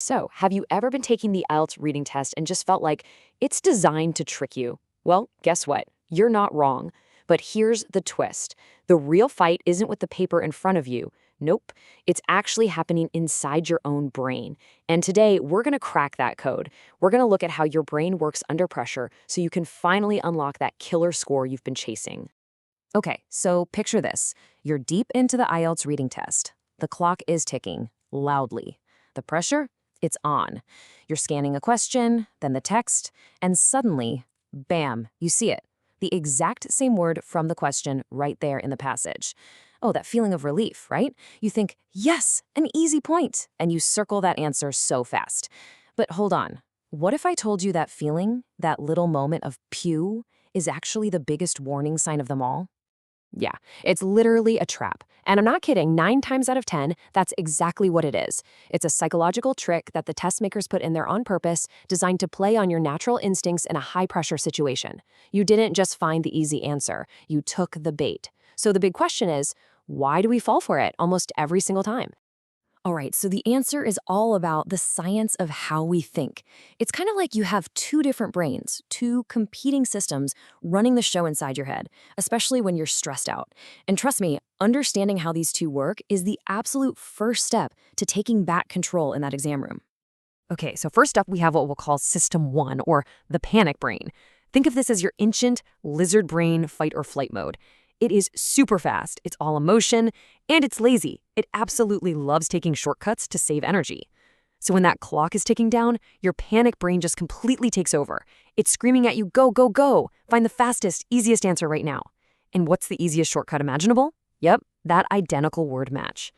So, have you ever been taking the Ielts reading test and just felt like it's designed to trick you? Well, guess what? You're not wrong. But here's the twist. The real fight isn't with the paper in front of you. Nope. It's actually happening inside your own brain. And today, we're going to crack that code. We're going to look at how your brain works under pressure so you can finally unlock that killer score you've been chasing. Okay, so picture this. You're deep into the IELTS reading test. The clock is ticking, loudly. The pressure? It's on. You're scanning a question, then the text, and suddenly, bam, you see it. The exact same word from the question right there in the passage. Oh, that feeling of relief, right? You think, yes, an easy point, and you circle that answer so fast. But hold on. What if I told you that feeling, that little moment of pew, is actually the biggest warning sign of them all? Yeah, it's literally a trap. And I'm not kidding, 9 times out of 10, that's exactly what it is. It's a psychological trick that the test makers put in there on purpose, designed to play on your natural instincts in a high-pressure situation. You didn't just find the easy answer, you took the bait. So the big question is, why do we fall for it almost every single time? All right, so the answer is all about the science of how we think. It's kind of like you have two different brains, two competing systems running the show inside your head, especially when you're stressed out. And trust me, understanding how these two work is the absolute first step to taking back control in that exam room. Okay, so first up, we have what we'll call System 1, or the panic brain. Think of this as your ancient lizard brain fight or flight mode. It is super fast, it's all emotion, and it's lazy. It absolutely loves taking shortcuts to save energy. So when that clock is ticking down, your panic brain just completely takes over. It's screaming at you, go, go, go. Find the fastest, easiest answer right now. And what's the easiest shortcut imaginable? Yep, that identical word match.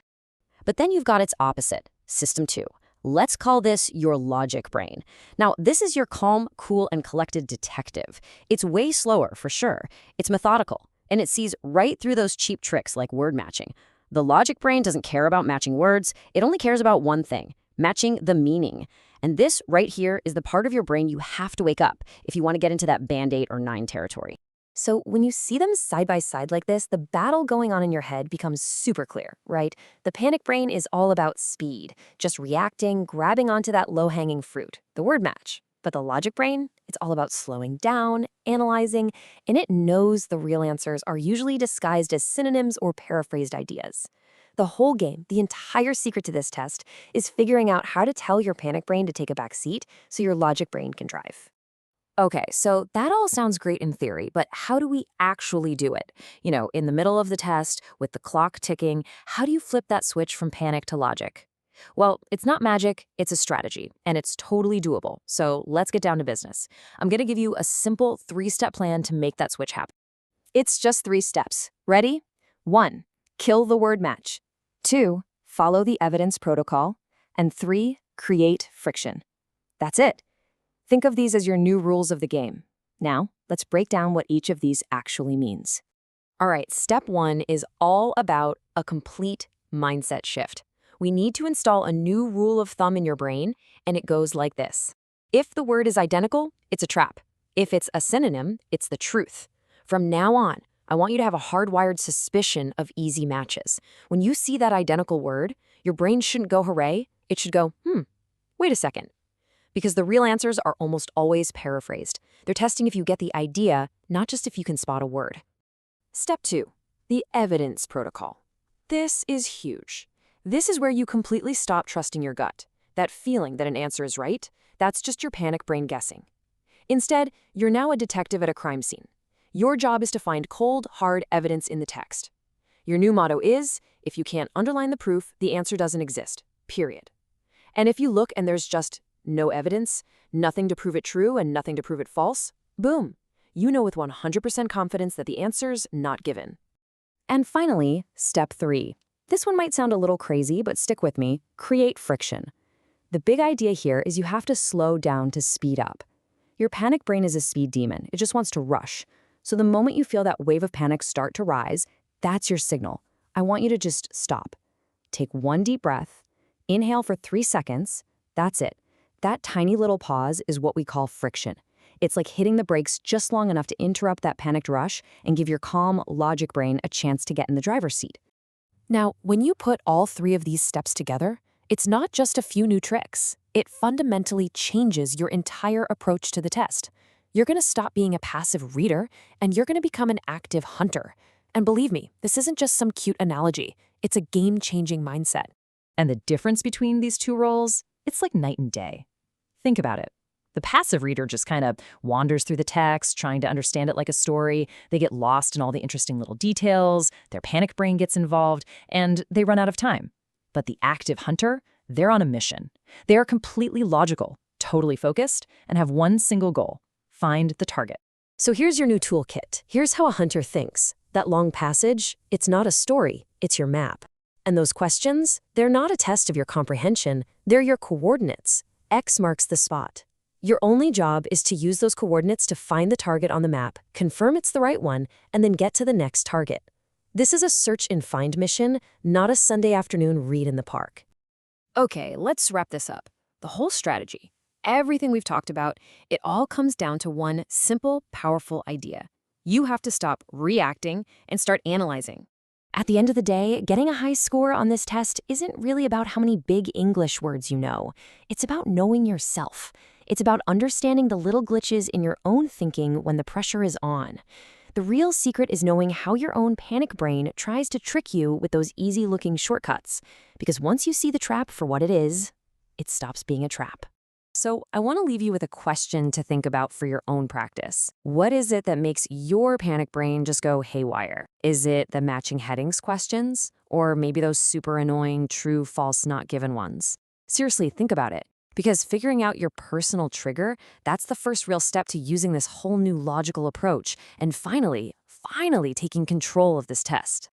But then you've got its opposite, System 2. Let's call this your logic brain. Now, this is your calm, cool, and collected detective. It's way slower, for sure. It's methodical. And it sees right through those cheap tricks like word matching. The logic brain doesn't care about matching words. It only cares about one thing, matching the meaning. And this right here is the part of your brain you have to wake up if you want to get into that Band-Aid or 9 territory. So when you see them side by side like this, the battle going on in your head becomes super clear, right? The panic brain is all about speed, just reacting, grabbing onto that low-hanging fruit, the word match. But the logic brain, it's all about slowing down, analyzing, and it knows the real answers are usually disguised as synonyms or paraphrased ideas. The whole game, the entire secret to this test, is figuring out how to tell your panic brain to take a back seat so your logic brain can drive. Okay, so that all sounds great in theory, but how do we actually do it? In the middle of the test, with the clock ticking, how do you flip that switch from panic to logic? Well, it's not magic, it's a strategy, and it's totally doable. So let's get down to business. I'm going to give you a simple 3-step plan to make that switch happen. It's just 3 steps. Ready? 1. Kill the word match. 2. Follow the evidence protocol. And 3. Create friction. That's it. Think of these as your new rules of the game. Now, let's break down what each of these actually means. All right, step 1 is all about a complete mindset shift. We need to install a new rule of thumb in your brain, and it goes like this. If the word is identical, it's a trap. If it's a synonym, it's the truth. From now on, I want you to have a hardwired suspicion of easy matches. When you see that identical word, your brain shouldn't go hooray, it should go, wait a second. Because the real answers are almost always paraphrased. They're testing if you get the idea, not just if you can spot a word. Step 2, the evidence protocol. This is huge. This is where you completely stop trusting your gut. That feeling that an answer is right, that's just your panic brain guessing. Instead, you're now a detective at a crime scene. Your job is to find cold, hard evidence in the text. Your new motto is, if you can't underline the proof, the answer doesn't exist, period. And if you look and there's just no evidence, nothing to prove it true and nothing to prove it false, boom, you know with 100% confidence that the answer's not given. And finally, step 3. This one might sound a little crazy, but stick with me. Create friction. The big idea here is you have to slow down to speed up. Your panic brain is a speed demon. It just wants to rush. So the moment you feel that wave of panic start to rise, that's your signal. I want you to just stop. Take 1 deep breath. Inhale for 3 seconds. That's it. That tiny little pause is what we call friction. It's like hitting the brakes just long enough to interrupt that panicked rush and give your calm, logic brain a chance to get in the driver's seat. Now, when you put all 3 of these steps together, it's not just a few new tricks. It fundamentally changes your entire approach to the test. You're going to stop being a passive reader, and you're going to become an active hunter. And believe me, this isn't just some cute analogy. It's a game-changing mindset. And the difference between these two roles, it's like night and day. Think about it. The passive reader just kind of wanders through the text, trying to understand it like a story. They get lost in all the interesting little details, their panic brain gets involved, and they run out of time. But the active hunter, they're on a mission. They are completely logical, totally focused, and have one single goal: find the target. So here's your new toolkit. Here's how a hunter thinks. That long passage, it's not a story, it's your map. And those questions, they're not a test of your comprehension, they're your coordinates. X marks the spot. Your only job is to use those coordinates to find the target on the map, confirm it's the right one, and then get to the next target. This is a search and find mission, not a Sunday afternoon read in the park. Okay, let's wrap this up. The whole strategy, everything we've talked about, it all comes down to one simple, powerful idea. You have to stop reacting and start analyzing. At the end of the day, getting a high score on this test isn't really about how many big English words you know. It's about knowing yourself. It's about understanding the little glitches in your own thinking when the pressure is on. The real secret is knowing how your own panic brain tries to trick you with those easy-looking shortcuts. Because once you see the trap for what it is, it stops being a trap. So I want to leave you with a question to think about for your own practice. What is it that makes your panic brain just go haywire? Is it the matching headings questions? Or maybe those super annoying true, false, not given ones? Seriously, think about it. Because figuring out your personal trigger, that's the first real step to using this whole new logical approach and finally taking control of this test.